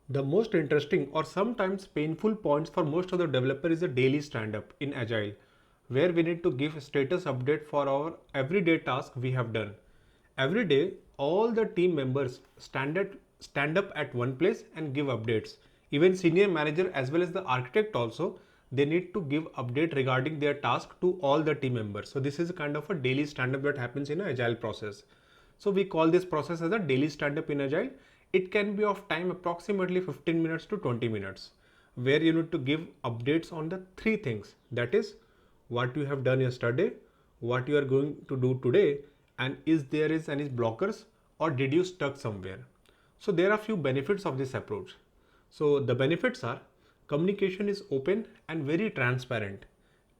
The most interesting or sometimes painful points for most of the developer is a daily stand-up in Agile, where we need to give a status update for our everyday task we have done. Every day, all the team members stand up at one place and give updates. Even senior manager as well as the architect also, they need to give update regarding their task to all the team members. So this is a kind of a daily stand-up that happens in an Agile process. So we call this process as a daily stand-up in Agile. It can be of time approximately 15 minutes to 20 minutes, where you need to give updates on the three things. That is what you have done yesterday, what you are going to do today, and is there is any blockers or did you stuck somewhere. So there are few benefits of this approach. So the benefits are communication is open and very transparent.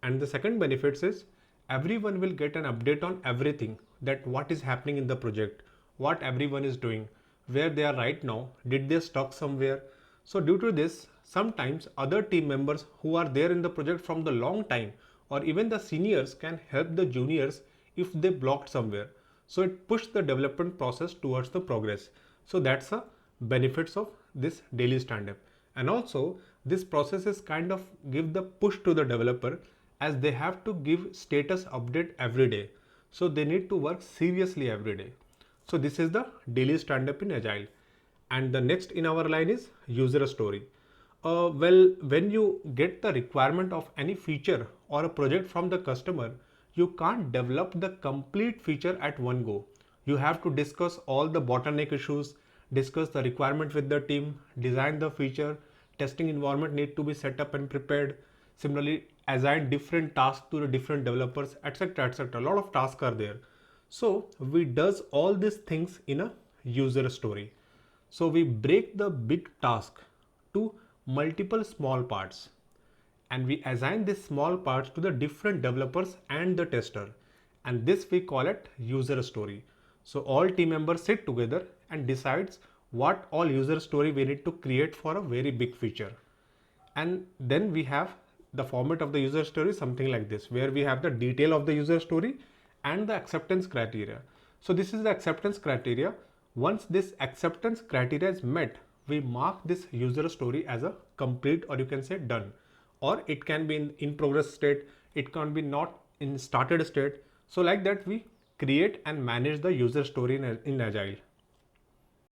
And the second benefits is everyone will get an update on everything, that what is happening in the project, what everyone is doing, where they are right now, did they stuck somewhere. So due to this, sometimes other team members who are there in the project from the long time or even the seniors can help the juniors if they blocked somewhere. So it pushed the development process towards the progress. So that's the benefits of this daily stand-up. And also this process is kind of give the push to the developer, as they have to give status update every day. So they need to work seriously every day. So this is the daily stand-up in Agile. And the next in our line is user story. Well, when you get the requirement of any feature or a project from the customer, you can't develop the complete feature at one go. You have to discuss all the bottleneck issues, discuss the requirement with the team, design the feature, testing environment need to be set up and prepared. Similarly, assign different tasks to the different developers, etc. etc. A lot of tasks are there. So we does all these things in a user story. So we break the big task to multiple small parts, and we assign these small parts to the different developers and the tester, and this we call it user story. So all team members sit together and decides what all user story we need to create for a very big feature. And then we have the format of the user story something like this, where we have the detail of the user story and the acceptance criteria. So this is the acceptance criteria. Once this acceptance criteria is met, we mark this user story as a complete, or you can say done, or it can be in progress state, it can be not in started state. So like that we create and manage the user story in Agile.